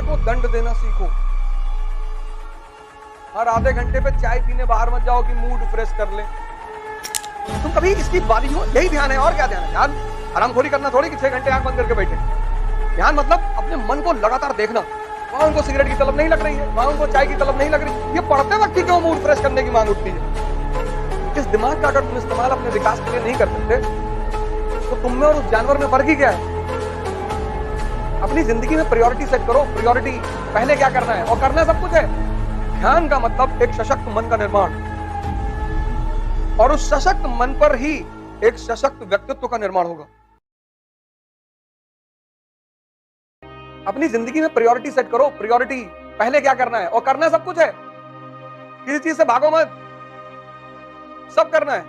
को दंड देना सीखो। हर आधे घंटे पे चाय पीने बाहर मत जाओ कि मूड फ्रेश कर ले। तुम कभी इसकी बारी हो, यही ध्यान है और क्या ध्यान है? ध्यान आरामखोरी करना थोड़ी कि 6 घंटे आंख बंद करके बैठे। ध्यान मतलब अपने मन को लगातार देखना। वहां उनको सिगरेट की तलब नहीं लग रही है, वहां उनको चाय की तलब नहीं लग रही, ये पढ़ते वक्त ही क्यों मूड फ्रेश करने की मांग उठती है? इस दिमाग का अगर तुम इस्तेमाल अपने विकास के लिए नहीं कर सकते तो तुम में और उस जानवर में फर्क ही क्या है? अपनी जिंदगी में प्रायोरिटी सेट करो। प्रायोरिटी पहले क्या करना है, और करना सब कुछ है। ध्यान का मतलब एक सशक्त मन का निर्माण, और उस सशक्त मन पर ही एक सशक्त व्यक्तित्व का निर्माण होगा। अपनी जिंदगी में प्रायोरिटी सेट करो। प्रायोरिटी पहले क्या करना है, और करना सब कुछ है। किसी चीज से भागो मत, सब करना है।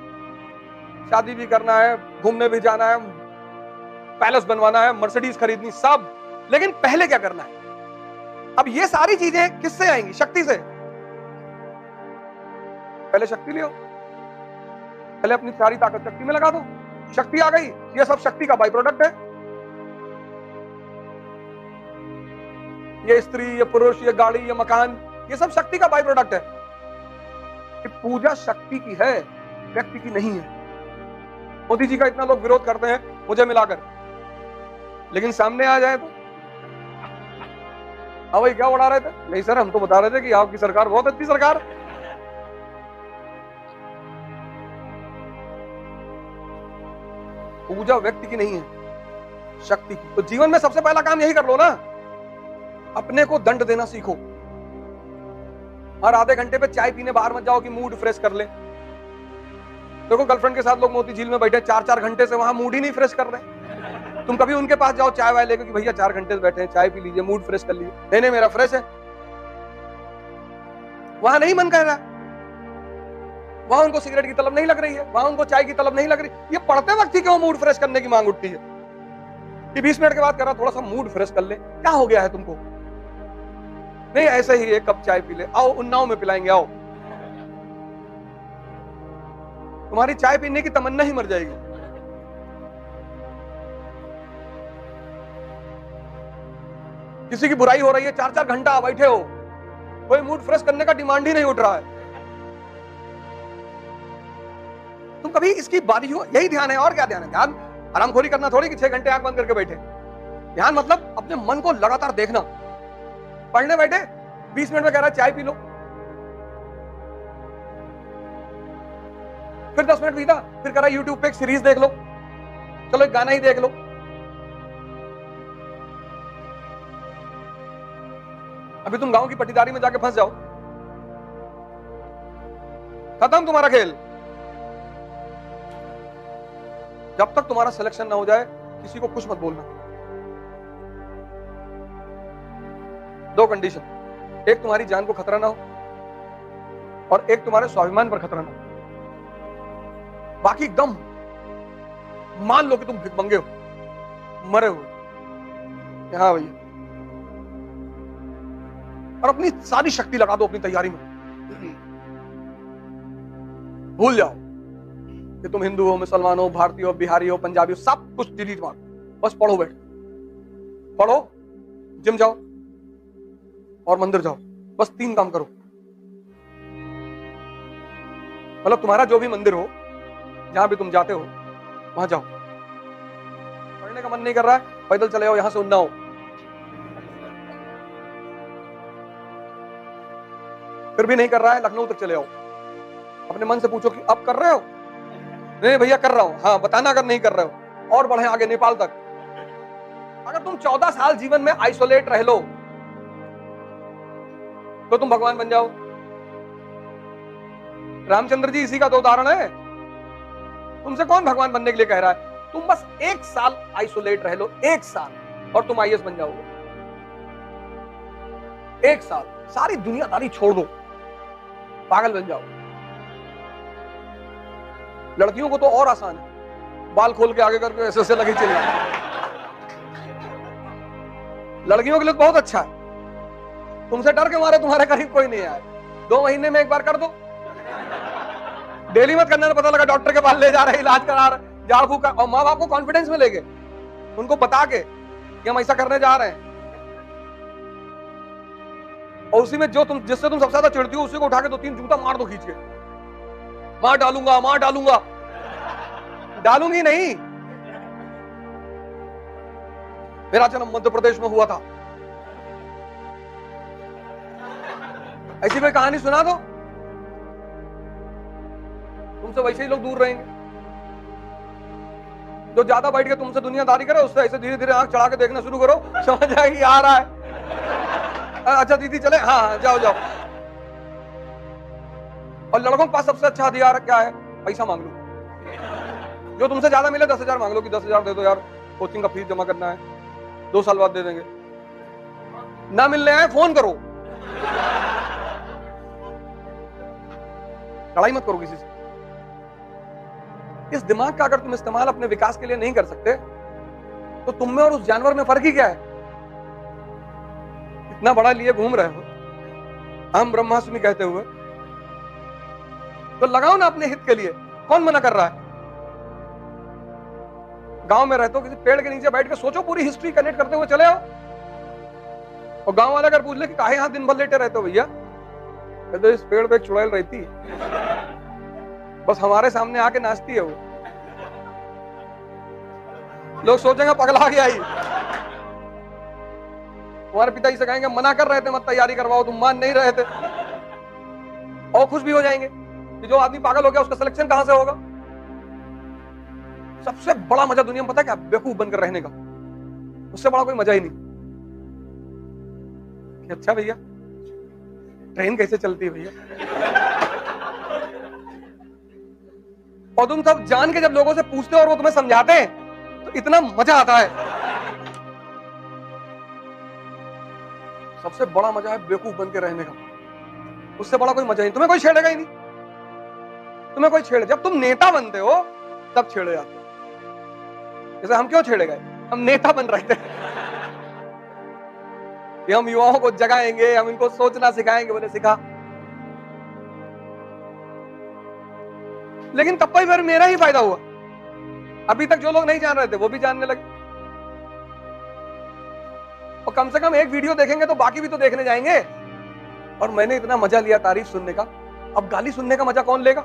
शादी भी करना है, घूमने भी जाना है, पैलेस बनवाना है, मर्सिडीज खरीदनी, सब। लेकिन पहले क्या करना है? अब ये सारी चीजें किससे आएंगी? शक्ति से। पहले शक्ति लियो, पहले अपनी सारी ताकत शक्ति में लगा दो। शक्ति आ गई, ये सब शक्ति का बाई प्रोडक्ट है। ये स्त्री, ये पुरुष, ये गाड़ी, ये मकान, ये सब शक्ति का बाई प्रोडक्ट है। कि पूजा शक्ति की है, व्यक्ति की नहीं है। मोदी जी का इतना लोग विरोध करते हैं मुझे मिलाकर, लेकिन सामने आ जाए तो भाई क्या उड़ा रहे थे? नहीं सर, हम तो बता रहे थे कि आपकी सरकार बहुत अच्छी सरकार। पूजा व्यक्ति की नहीं है, शक्ति की। तो जीवन में सबसे पहला काम यही कर लो ना, अपने को दंड देना सीखो। हर आधे घंटे पे चाय पीने बाहर मत जाओ कि मूड फ्रेश कर ले। देखो गर्लफ्रेंड के साथ लोग मोती झील में बैठे 4-4 घंटे से, वहां मूड ही नहीं फ्रेश कर रहे। तुम कभी उनके पास जाओ चाय वाय लेके कि भैया 4 घंटे से बैठे हैं, चाय पी लीजिए, मूड फ्रेश कर लीजिए। नहीं नहीं, मेरा फ्रेश है। वहां नहीं मन कर रहा, वहां उनको सिगरेट की तलब नहीं लग रही है, वहां उनको चाय की तलब नहीं लग रही। ये पढ़ते वक्त ही क्यों मूड फ्रेश करने की मांग उठती है? कि 20 मिनट के बाद कर रहा, थोड़ा सा मूड फ्रेश कर ले। क्या हो गया है तुमको? नहीं ऐसे ही एक कप चाय पी ले, आओ उन्नाव में पिलाएंगे, आओ। तुम्हारी चाय पीने की तमन्ना ही मर जाएगी। किसी की बुराई हो रही है, 4-4 घंटा बैठे हो, कोई मूड फ्रेश करने का डिमांड ही नहीं उठ रहा है। तुम कभी इसकी बारी हो, यही ध्यान है और क्या ध्यान है? ध्यान आरामखोरी करना थोड़ी कि 6 घंटे आंख बंद करके बैठे। ध्यान मतलब अपने मन को लगातार देखना। पढ़ने बैठे, 20 मिनट में कह रहा है चाय पी लो, फिर 10 मिनट बीता, फिर कह रहा है यूट्यूब पे एक सीरीज देख लो, चलो एक गाना ही देख लो। अभी तुम गांव की पट्टीदारी में जाके फंस जाओ, खत्म तुम्हारा खेल। जब तक तुम्हारा सिलेक्शन ना हो जाए किसी को कुछ मत बोलना। 2 कंडीशन, एक तुम्हारी जान को खतरा ना हो, और एक तुम्हारे स्वाभिमान पर खतरा ना हो। बाकी एकदम मान लो कि तुम भिखमंगे हो, मरे हो, हाँ भैया, और अपनी सारी शक्ति लगा दो अपनी तैयारी में। भूल जाओ कि तुम हिंदू हो, मुसलमान हो, भारतीय हो, बिहारी हो, पंजाबी हो, सब कुछ डिलीट मार, बस पढ़ो, बैठ पढ़ो, जिम जाओ और मंदिर जाओ। बस 3 काम करो। मतलब तुम्हारा जो भी मंदिर हो, जहां भी तुम जाते हो, वहां जाओ। पढ़ने का मन नहीं कर रहा है, पैदल चले जाओ, यहां से उन्नाव। फिर भी नहीं कर रहा है, लखनऊ तक चले आओ। अपने मन से पूछो कि अब कर रहे हो? नहीं भैया कर रहा हूं। हाँ बताना अगर नहीं कर रहे हो, और बढ़े आगे नेपाल तक। अगर तुम 14 साल जीवन में आइसोलेट रह लो तो तुम भगवान बन जाओ। रामचंद्र जी इसी का तो उदाहरण है। तुमसे कौन भगवान बनने के लिए कह रहा है? तुम बस 1 साल आइसोलेट रह लो, 1 साल, और तुम आईएएस बन जाओगे। 1 साल सारी दुनियादारी छोड़ दो, पागल बन जाओ। लड़कियों को तो और आसान है, बाल खोल के आगे करके ऐसे ऐसे लगी चली। लड़कियों के लिए बहुत अच्छा है। तुमसे डर के मारे तुम्हारे करीब कोई नहीं आए। 2 महीने में एक बार कर दो, डेली मत करना। पता लगा डॉक्टर के पास ले जा रहे, इलाज करा रहे, झाड़ फूक, और माँ बाप को कॉन्फिडेंस में लेके उनको बता के कि हम ऐसा करने जा रहे हैं। और उसी में जिससे तुम सबसे ज्यादा चिढ़ती हो उसी को उठा के 2-3 जूता मार दो खींच के, मार डालूंगा। डालूंगी नहीं। मेरा जन्म मध्य प्रदेश में हुआ था, ऐसी कोई कहानी सुना दो, तुमसे वैसे ही लोग दूर रहेंगे। जो ज्यादा बैठ के तुमसे दुनियादारी करे उससे ऐसे धीरे धीरे आंख चढ़ा के देखना शुरू करो, समझ आएगी आ रहा है। अच्छा दीदी चले, हाँ जाओ। और लड़कों के पास सबसे अच्छा हथियार क्या है? पैसा मांग लो। जो तुमसे ज्यादा मिले 10,000 मांग लो कि 10,000 दे दो यार, कोचिंग का फीस जमा करना है, 2 साल बाद दे देंगे। ना मिलने आए फोन करो, लड़ाई मत करो किसी से। इस दिमाग का अगर तुम इस्तेमाल अपने विकास के लिए नहीं कर सकते तो तुम में और उस जानवर में फर्क ही क्या है? इतना बड़ा लिए घूम रहे हो हम ब्रह्मास्मि कहते हुए, तो लगाओ ना अपने हित के लिए। कौन मना कर रहा है? गांव में रहते हो, किसी पेड़ के नीचे बैठ के सोचो, पूरी हिस्ट्री कनेक्ट करते हुए चले आओ। और गांव वाले अगर पूछ ले कि काहे यहां दिन भर लेटे रहते हो भैया, कहते इस पेड़ पे एक चुड़ैल रहती है, बस हमारे सामने आके नाचती है वो। लोग सोचेंगे पगला गया ही। तुम्हारे पिताजी से कहेंगे मना कर रहे थे मत तैयारी करवाओ, तुम मान नहीं रहे थे। और खुश भी हो जाएंगे कि जो आदमी पागल हो गया उसका सिलेक्शन कहां से होगा। सबसे बड़ा मजा दुनिया में पता है क्या? बेवकूफ बनकर रहने का। उससे बड़ा कोई मजा ही नहीं। अच्छा भैया ट्रेन कैसे चलती है भैया, और तुम सब जान के जब लोगों से पूछते हो और वो तुम्हें समझाते हैं तो इतना मजा आता है। सबसे बड़ा मजा है बेवकूफ बन के रहने का। उससे बड़ा कोई मजा नहीं। तुम्हें कोई छेड़ेगा ही नहीं। तुम्हें कोई छेड़े, जब तुम नेता बनते हो तब छेड़े जाते हो। जैसे हम क्यों छेड़े गए? हम नेता बन रहे थे कि हम युवाओं को जगाएंगे, हम इनको सोचना सिखाएंगे। बोले सिखा, लेकिन तब पर मेरा ही फायदा हुआ। अभी तक जो लोग नहीं जान रहे थे वो भी जानने लगे, और कम से कम एक वीडियो देखेंगे तो बाकी भी तो देखने जाएंगे। और मैंने इतना मजा लिया तारीफ सुनने का, अब गाली सुनने का मजा कौन लेगा?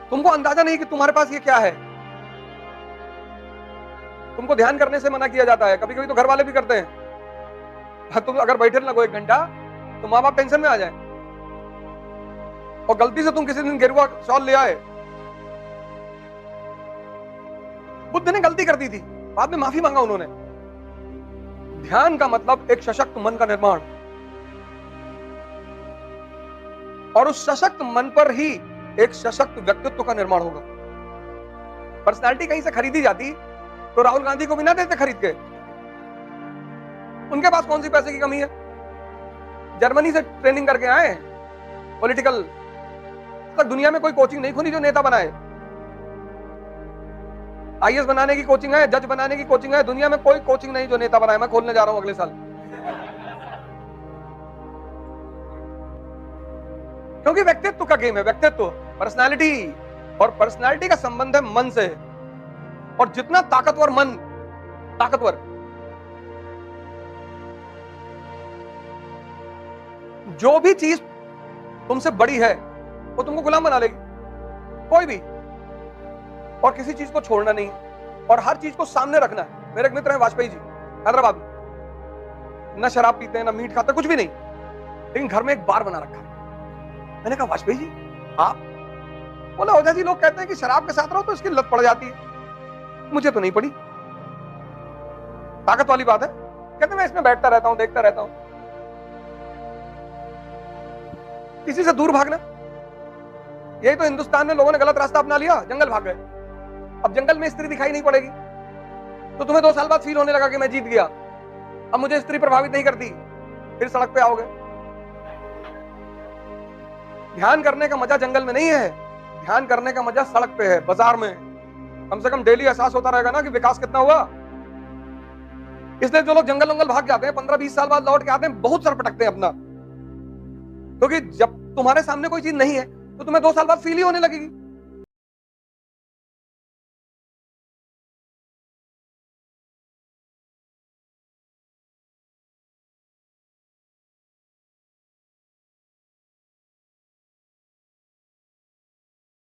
तुमको अंदाजा नहीं कि तुम्हारे पास ये क्या है। तुमको ध्यान करने से मना किया जाता है, कभी कभी तो घर वाले भी करते हैं। तुम अगर बैठे लगो 1 घंटा तो माँ बाप टेंशन में आ जाए, और गलती से तुम किसी दिन गेरुआ शॉल ले आए। बुद्ध ने गलती कर दी थी, बाद में माफी मांगा उन्होंने। ध्यान का मतलब एक सशक्त मन का निर्माण, और उस सशक्त मन पर ही एक सशक्त व्यक्तित्व का निर्माण होगा। पर्सनालिटी कहीं से खरीदी जाती तो राहुल गांधी को भी ना देते खरीद के। उनके पास कौन सी पैसे की कमी है? जर्मनी से ट्रेनिंग करके आए पॉलिटिकल। तक दुनिया में कोई कोचिंग नहीं खुली जो नेता बनाए। आईएएस बनाने की कोचिंग है, जज बनाने की कोचिंग है, दुनिया में कोई कोचिंग नहीं जो नेता बनाए। मैं खोलने जा रहा हूं अगले साल, क्योंकि व्यक्तित्व का गेम है। व्यक्तित्व, पर्सनालिटी, और पर्सनालिटी का संबंध है मन से। और जितना ताकतवर मन, ताकतवर, जो भी चीज तुमसे बड़ी है वो तुमको गुलाम बना लेगी, कोई भी। और किसी चीज को छोड़ना नहीं, और हर चीज को सामने रखना है। मेरे एक मित्र हैं वाजपेयी जी, हैदराबाद में। ना शराब पीते हैं, ना मीट खाते, कुछ भी नहीं, लेकिन घर में एक बार बना रखा है। मैंने कहा वाजपेयी जी आप? बोला ओझा जी लोग कहते हैं कि शराब के साथ रहो तो इसकी लत पड़ जाती है। मुझे तो नहीं पड़ी। ताकत वाली बात है। कहते मैं इसमें बैठता रहता हूं, देखता रहता हूं। किसी से दूर भागना, यही तो हिंदुस्तान में लोगों ने गलत रास्ता अपना लिया, जंगल भाग गए। अब जंगल में स्त्री दिखाई नहीं पड़ेगी तो तुम्हें 2 साल बाद फील होने लगा कि मैं जीत गया, अब मुझे स्त्री प्रभावित नहीं करती, फिर सड़क पे आओगे। ध्यान करने का मजा जंगल में नहीं है, ध्यान करने का मजा सड़क पे है, बाजार में। कम से कम डेली एहसास होता रहेगा ना कि विकास कितना हुआ। इसलिए जो लोग जंगल वंगल भाग जाते हैं 15-20 साल बाद लौट के आते हैं, बहुत सर पटकते हैं अपना। क्योंकि जब तुम्हारे सामने कोई चीज नहीं है तो तुम्हें 2 साल बाद फील ही होने लगेगी।